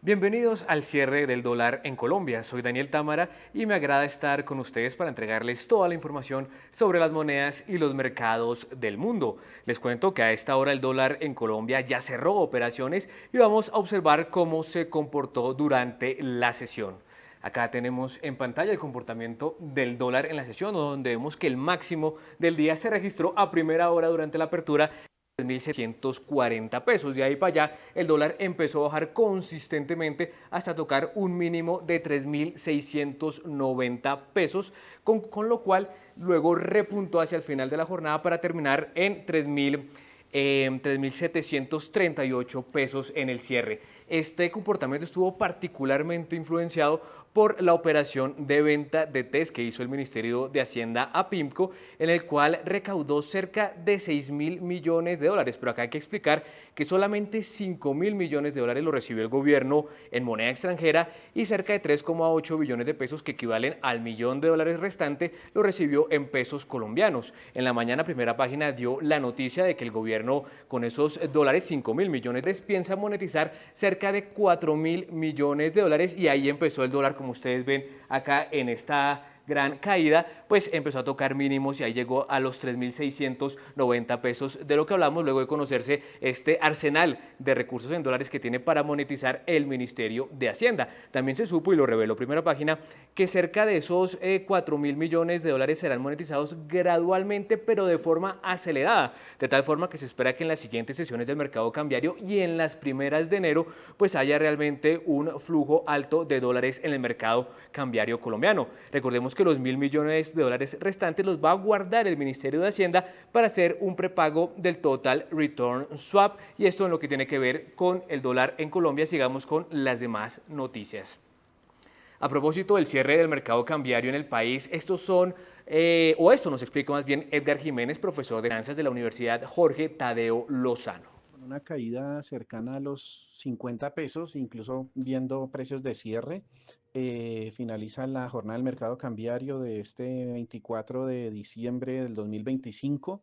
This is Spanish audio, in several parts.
Bienvenidos al cierre del dólar en Colombia. Soy Daniel Támara y me agrada estar con ustedes para entregarles toda la información sobre las monedas y los mercados del mundo. Les cuento que a esta hora el dólar en Colombia ya cerró operaciones y vamos a observar cómo se comportó durante la sesión. Acá tenemos en pantalla el comportamiento del dólar en la sesión, donde vemos que el máximo del día se registró a primera hora durante la apertura 3.640 pesos. De ahí para allá, el dólar empezó a bajar consistentemente hasta tocar un mínimo de 3.690 pesos, con lo cual luego repuntó hacia el final de la jornada para terminar en 3.738 pesos en el cierre. Este comportamiento estuvo particularmente influenciado por la operación de venta de TES que hizo el Ministerio de Hacienda a PIMCO, en el cual recaudó cerca de 6.000 millones de dólares. Pero acá hay que explicar que solamente 5.000 millones de dólares lo recibió el gobierno en moneda extranjera y cerca de 3,8 billones de pesos, que equivalen al millón de dólares restante, lo recibió en pesos colombianos. En la mañana, Primera Página dio la noticia de que el gobierno con esos dólares, 5.000 millones, piensa monetizar cerca de 4.000 millones de dólares, y ahí empezó el dólar, como ustedes ven acá en esta gran caída, pues empezó a tocar mínimos y ahí llegó a los 3.690 pesos, de lo que hablamos luego de conocerse este arsenal de recursos en dólares que tiene para monetizar el Ministerio de Hacienda. También se supo, y lo reveló Primera Página, que cerca de esos 4.000 millones de dólares serán monetizados gradualmente, pero de forma acelerada, de tal forma que se espera que en las siguientes sesiones del mercado cambiario y en las primeras de enero pues haya realmente un flujo alto de dólares en el mercado cambiario colombiano. Recordemos que los 1.000 millones de dólares restantes los va a guardar el Ministerio de Hacienda para hacer un prepago del Total Return Swap, y esto en lo que tiene que ver con el dólar en Colombia. Sigamos con las demás noticias. A propósito del cierre del mercado cambiario en el país, esto nos explica más bien Edgar Jiménez, profesor de finanzas de la Universidad Jorge Tadeo Lozano. Con una caída cercana a los 50 pesos, incluso viendo precios de cierre, finaliza la jornada del mercado cambiario de este 24 de diciembre del 2025,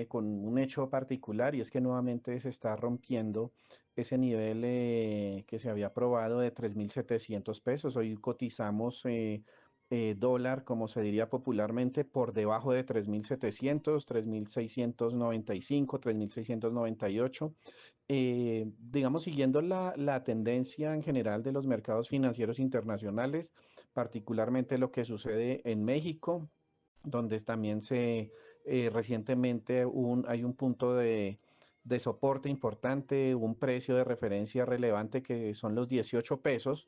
con un hecho particular, y es que nuevamente se está rompiendo ese nivel que se había probado de 3.700 pesos. Hoy cotizamos dólar, como se diría popularmente, por debajo de 3.700, 3.695, 3.698. Digamos, siguiendo la tendencia en general de los mercados financieros internacionales, particularmente lo que sucede en México, donde también recientemente hay un punto de soporte importante, un precio de referencia relevante que son los 18 pesos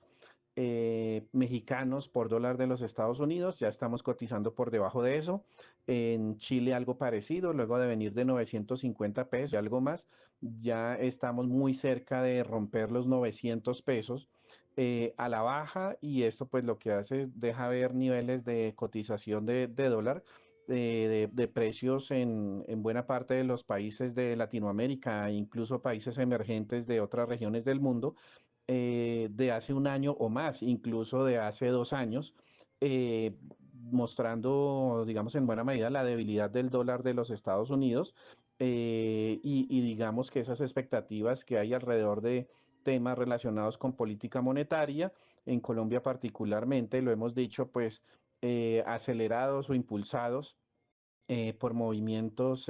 mexicanos por dólar de los Estados Unidos. Ya estamos cotizando por debajo de eso. En Chile algo parecido, luego de venir de 950 pesos y algo más, ya estamos muy cerca de romper los 900 pesos a la baja, y esto pues lo que hace es deja ver niveles de cotización de dólar. De precios en buena parte de los países de Latinoamérica, e incluso países emergentes de otras regiones del mundo, de hace un año o más, incluso de hace 2 años, eh, mostrando, digamos, en buena medida la debilidad del dólar de los Estados Unidos, y digamos que esas expectativas que hay alrededor de temas relacionados con política monetaria, en Colombia particularmente, lo hemos dicho, pues acelerados o impulsados por movimientos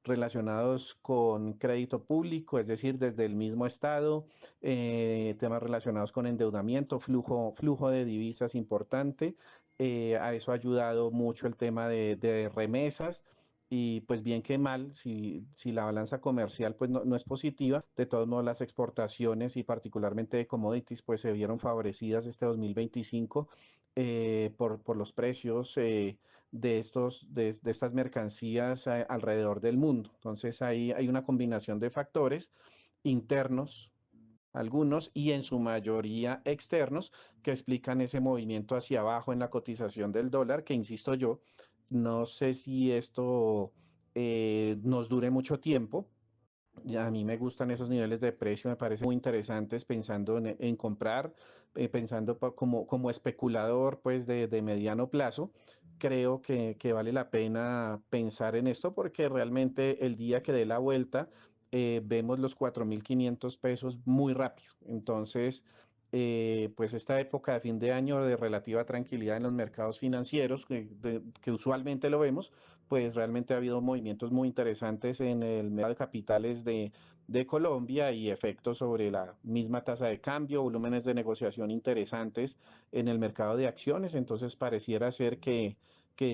relacionados con crédito público, es decir, desde el mismo Estado, temas relacionados con endeudamiento, flujo de divisas importante. A eso ha ayudado mucho el tema de remesas. Y pues bien que mal, si la balanza comercial pues no es positiva, de todos modos las exportaciones y particularmente de commodities pues se vieron favorecidas este 2025 por los precios de estas mercancías alrededor del mundo. Entonces ahí hay una combinación de factores internos, algunos, y en su mayoría externos, que explican ese movimiento hacia abajo en la cotización del dólar, que insisto yo, no sé si esto nos dure mucho tiempo. A mí me gustan esos niveles de precio, me parecen muy interesantes pensando en comprar, pensando como especulador pues de mediano plazo, creo que vale la pena pensar en esto porque realmente el día que dé la vuelta vemos los 4.500 pesos muy rápido. Entonces, pues esta época de fin de año de relativa tranquilidad en los mercados financieros, que usualmente lo vemos, pues realmente ha habido movimientos muy interesantes en el mercado de capitales de Colombia y efectos sobre la misma tasa de cambio, volúmenes de negociación interesantes en el mercado de acciones. Entonces pareciera ser que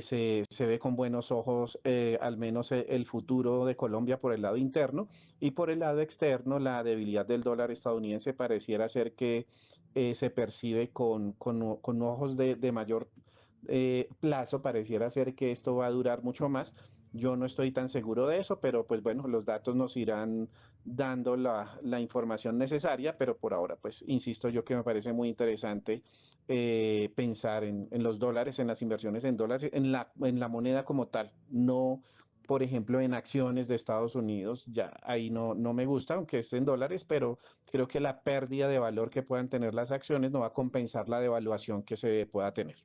se ve con buenos ojos al menos el futuro de Colombia por el lado interno, y por el lado externo la debilidad del dólar estadounidense pareciera ser que se percibe con ojos de mayor plazo. Pareciera ser que esto va a durar mucho más. Yo no estoy tan seguro de eso, pero pues bueno, los datos nos irán dando la información necesaria, pero por ahora, pues insisto yo que me parece muy interesante pensar en los dólares, en las inversiones en dólares, en la moneda como tal, no, por ejemplo, en acciones de Estados Unidos. Ya ahí no me gusta, aunque es en dólares, pero creo que la pérdida de valor que puedan tener las acciones no va a compensar la devaluación que se pueda tener.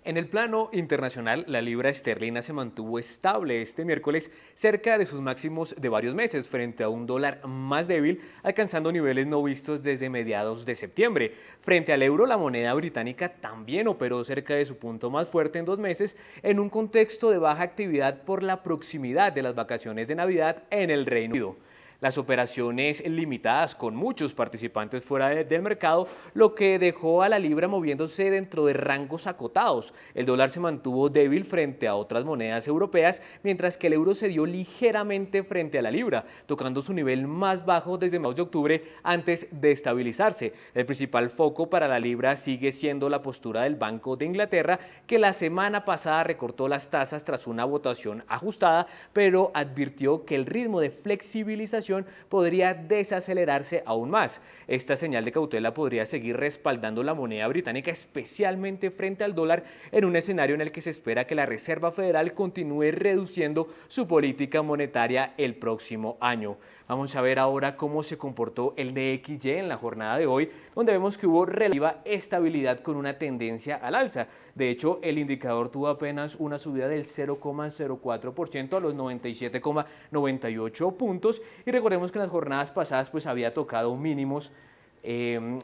En el plano internacional, la libra esterlina se mantuvo estable este miércoles cerca de sus máximos de varios meses frente a un dólar más débil, alcanzando niveles no vistos desde mediados de septiembre. Frente al euro, la moneda británica también operó cerca de su punto más fuerte en 2 meses en un contexto de baja actividad por la proximidad de las vacaciones de Navidad en el Reino Unido. Las operaciones limitadas con muchos participantes fuera del mercado, lo que dejó a la libra moviéndose dentro de rangos acotados. El dólar se mantuvo débil frente a otras monedas europeas, mientras que el euro se dio ligeramente frente a la libra, tocando su nivel más bajo desde mediados de octubre antes de estabilizarse. El principal foco para la libra sigue siendo la postura del Banco de Inglaterra, que la semana pasada recortó las tasas tras una votación ajustada, pero advirtió que el ritmo de flexibilización podría desacelerarse aún más. Esta señal de cautela podría seguir respaldando la moneda británica, especialmente frente al dólar, en un escenario en el que se espera que la Reserva Federal continúe reduciendo su política monetaria el próximo año. Vamos a ver ahora cómo se comportó el DXY en la jornada de hoy, donde vemos que hubo relativa estabilidad con una tendencia al alza. De hecho, el indicador tuvo apenas una subida del 0,04% a los 97,98 puntos, y recordemos que en las jornadas pasadas pues había tocado mínimos,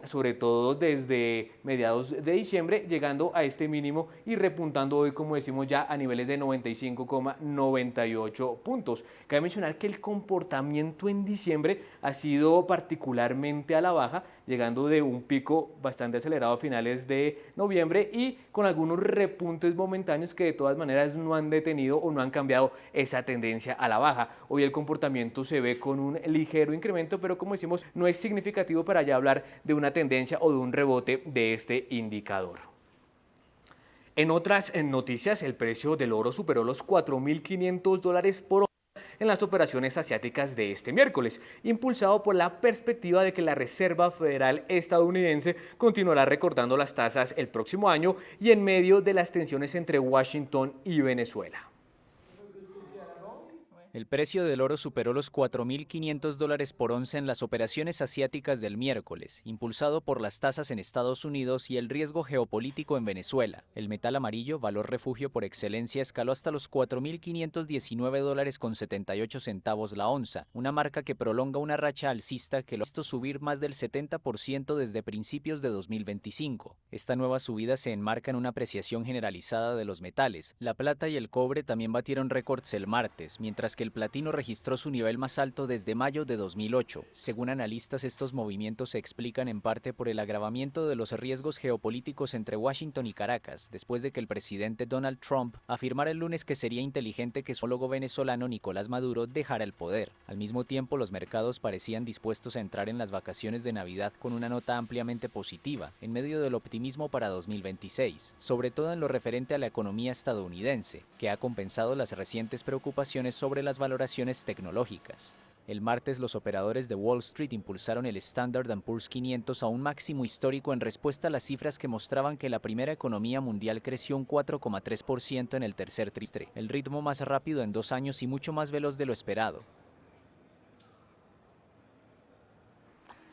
sobre todo desde mediados de diciembre, llegando a este mínimo y repuntando hoy, como decimos, ya a niveles de 95,98 puntos. Cabe mencionar que el comportamiento en diciembre ha sido particularmente a la baja, llegando de un pico bastante acelerado a finales de noviembre y con algunos repuntes momentáneos que de todas maneras no han detenido o no han cambiado esa tendencia a la baja. Hoy el comportamiento se ve con un ligero incremento, pero como decimos, no es significativo para ya hablar de una tendencia o de un rebote de este indicador. En otras noticias, el precio del oro superó los $4.500 por en las operaciones asiáticas de este miércoles, impulsado por la perspectiva de que la Reserva Federal estadounidense continuará recortando las tasas el próximo año y en medio de las tensiones entre Washington y Venezuela. El precio del oro superó los $4.500 por onza en las operaciones asiáticas del miércoles, impulsado por las tasas en Estados Unidos y el riesgo geopolítico en Venezuela. El metal amarillo, valor refugio por excelencia, escaló hasta los $4.519,78 la onza, una marca que prolonga una racha alcista que lo ha visto subir más del 70% desde principios de 2025. Esta nueva subida se enmarca en una apreciación generalizada de los metales. La plata y el cobre también batieron récords el martes, mientras que el platino registró su nivel más alto desde mayo de 2008. Según analistas, estos movimientos se explican en parte por el agravamiento de los riesgos geopolíticos entre Washington y Caracas, después de que el presidente Donald Trump afirmara el lunes que sería inteligente que su homólogo venezolano Nicolás Maduro dejara el poder. Al mismo tiempo, los mercados parecían dispuestos a entrar en las vacaciones de Navidad con una nota ampliamente positiva, en medio del optimismo para 2026, sobre todo en lo referente a la economía estadounidense, que ha compensado las recientes preocupaciones sobre las valoraciones tecnológicas. El martes, los operadores de Wall Street impulsaron el Standard & Poor's 500 a un máximo histórico en respuesta a las cifras que mostraban que la primera economía mundial creció un 4,3% en el tercer trimestre, el ritmo más rápido en 2 años y mucho más veloz de lo esperado.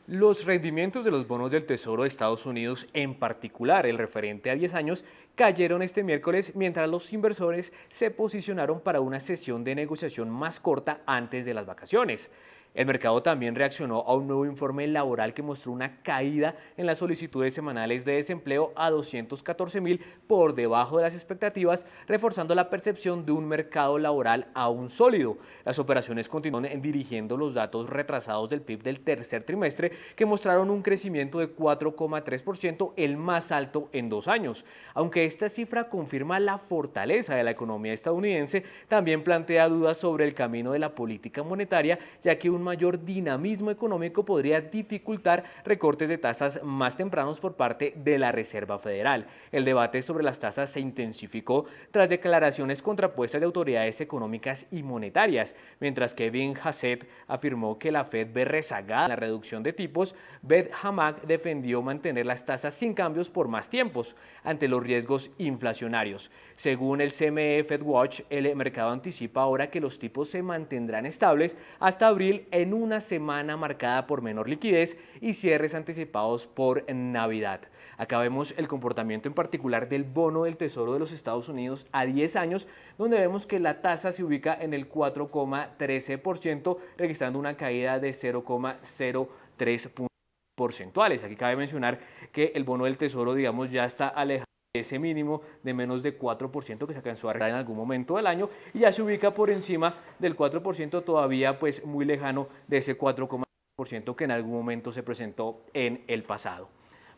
Los rendimientos de los bonos del Tesoro de Estados Unidos, en particular el referente a 10 años, cayeron este miércoles mientras los inversores se posicionaron para una sesión de negociación más corta antes de las vacaciones. El mercado también reaccionó a un nuevo informe laboral que mostró una caída en las solicitudes semanales de desempleo a 214.000 por debajo de las expectativas, reforzando la percepción de un mercado laboral aún sólido. Las operaciones continúan dirigiendo los datos retrasados del PIB del tercer trimestre, que mostraron un crecimiento de 4,3%, el más alto en 2 años. Aunque esta cifra confirma la fortaleza de la economía estadounidense, también plantea dudas sobre el camino de la política monetaria, ya que un mayor dinamismo económico podría dificultar recortes de tasas más tempranos por parte de la Reserva Federal. El debate sobre las tasas se intensificó tras declaraciones contrapuestas de autoridades económicas y monetarias. Mientras Kevin Hassett afirmó que la Fed ve rezagada en la reducción de tipos, Beth Hammack defendió mantener las tasas sin cambios por más tiempos ante los riesgos inflacionarios. Según el CME FedWatch, el mercado anticipa ahora que los tipos se mantendrán estables hasta abril, en una semana marcada por menor liquidez y cierres anticipados por Navidad. Acá vemos el comportamiento en particular del bono del Tesoro de los Estados Unidos a 10 años, donde vemos que la tasa se ubica en el 4,13%, registrando una caída de 0,03 puntos porcentuales. Aquí cabe mencionar que el bono del Tesoro, digamos, ya está alejado ese mínimo de menos de 4% que se alcanzó a arreglar en algún momento del año y ya se ubica por encima del 4%, todavía pues muy lejano de ese 4,1% que en algún momento se presentó en el pasado.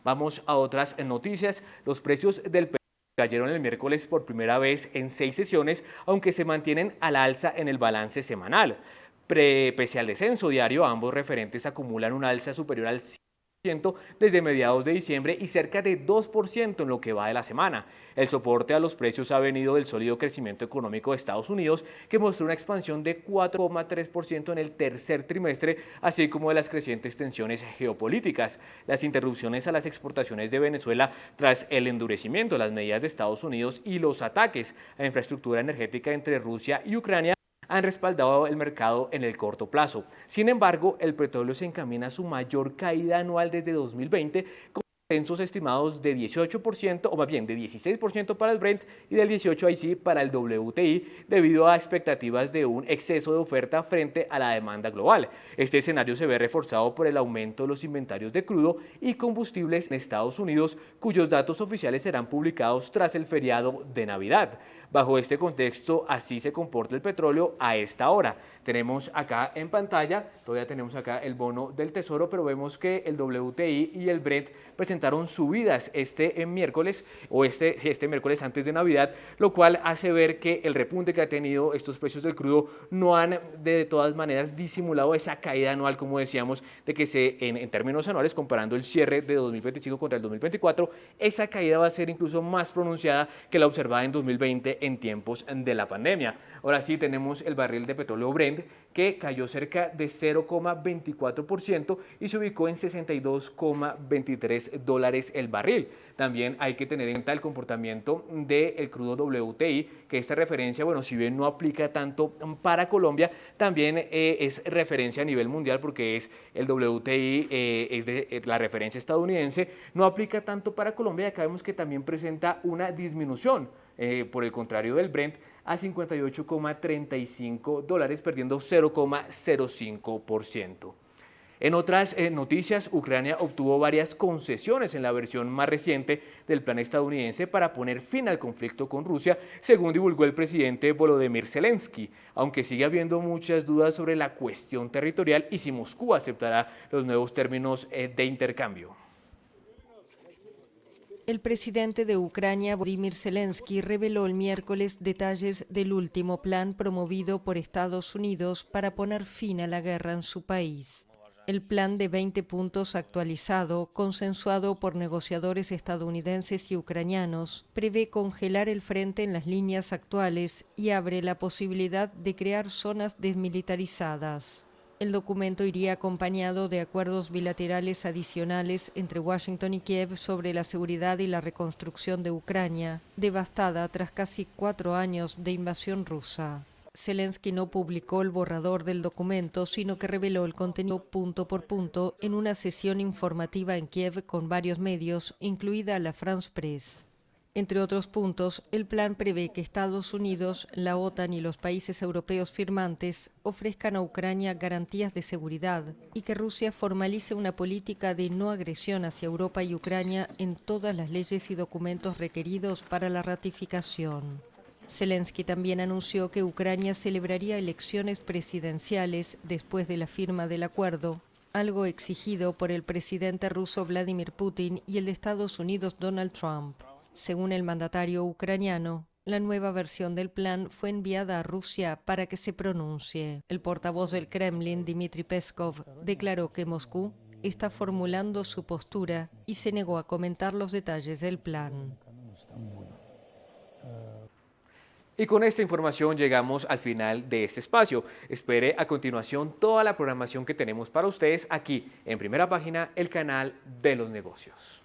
Vamos a otras noticias. Los precios del petróleo cayeron el miércoles por primera vez en 6 sesiones, aunque se mantienen al alza en el balance semanal. Pese al descenso diario, ambos referentes acumulan un alza superior al 100% desde mediados de diciembre y cerca de 2% en lo que va de la semana. El soporte a los precios ha venido del sólido crecimiento económico de Estados Unidos, que mostró una expansión de 4,3% en el tercer trimestre, así como de las crecientes tensiones geopolíticas. Las interrupciones a las exportaciones de Venezuela tras el endurecimiento de las medidas de Estados Unidos y los ataques a la infraestructura energética entre Rusia y Ucrania han respaldado el mercado en el corto plazo. Sin embargo, el petróleo se encamina a su mayor caída anual desde 2020, con descensos estimados de 18%, o más bien de 16% para el Brent y del 18% ahí sí para el WTI, debido a expectativas de un exceso de oferta frente a la demanda global. Este escenario se ve reforzado por el aumento de los inventarios de crudo y combustibles en Estados Unidos, cuyos datos oficiales serán publicados tras el feriado de Navidad. Bajo este contexto, así se comporta el petróleo a esta hora. Tenemos acá en pantalla, todavía tenemos acá el bono del Tesoro, pero vemos que el WTI y el Brent presentaron subidas este miércoles miércoles antes de Navidad, lo cual hace ver que el repunte que ha tenido estos precios del crudo no han de todas maneras disimulado esa caída anual, como decíamos, de que en términos anuales, comparando el cierre de 2025 contra el 2024, esa caída va a ser incluso más pronunciada que la observada en 2020 en tiempos de la pandemia. Ahora sí tenemos el barril de petróleo Brent, que cayó cerca de 0,24% y se ubicó en $62,23 el barril. También hay que tener en cuenta el comportamiento del crudo WTI, que esta referencia, bueno, si bien no aplica tanto para Colombia, también es referencia a nivel mundial, porque es el WTI, es de la referencia estadounidense, no aplica tanto para Colombia. Acá vemos que también presenta una disminución, por el contrario del Brent, a $58,35, perdiendo 0,05%. En otras noticias, Ucrania obtuvo varias concesiones en la versión más reciente del plan estadounidense para poner fin al conflicto con Rusia, según divulgó el presidente Volodymyr Zelensky, aunque sigue habiendo muchas dudas sobre la cuestión territorial y si Moscú aceptará los nuevos términos de intercambio. El presidente de Ucrania, Volodymyr Zelensky, reveló el miércoles detalles del último plan promovido por Estados Unidos para poner fin a la guerra en su país. El plan de 20 puntos actualizado, consensuado por negociadores estadounidenses y ucranianos, prevé congelar el frente en las líneas actuales y abre la posibilidad de crear zonas desmilitarizadas. El documento iría acompañado de acuerdos bilaterales adicionales entre Washington y Kiev sobre la seguridad y la reconstrucción de Ucrania, devastada tras casi 4 años de invasión rusa. Zelensky no publicó el borrador del documento, sino que reveló el contenido punto por punto en una sesión informativa en Kiev con varios medios, incluida la France Press. Entre otros puntos, el plan prevé que Estados Unidos, la OTAN y los países europeos firmantes ofrezcan a Ucrania garantías de seguridad y que Rusia formalice una política de no agresión hacia Europa y Ucrania en todas las leyes y documentos requeridos para la ratificación. Zelensky también anunció que Ucrania celebraría elecciones presidenciales después de la firma del acuerdo, algo exigido por el presidente ruso Vladimir Putin y el de Estados Unidos Donald Trump. Según el mandatario ucraniano, la nueva versión del plan fue enviada a Rusia para que se pronuncie. El portavoz del Kremlin, Dmitry Peskov, declaró que Moscú está formulando su postura y se negó a comentar los detalles del plan. Y con esta información llegamos al final de este espacio. Espere a continuación toda la programación que tenemos para ustedes aquí en Primera Página, el canal de los negocios.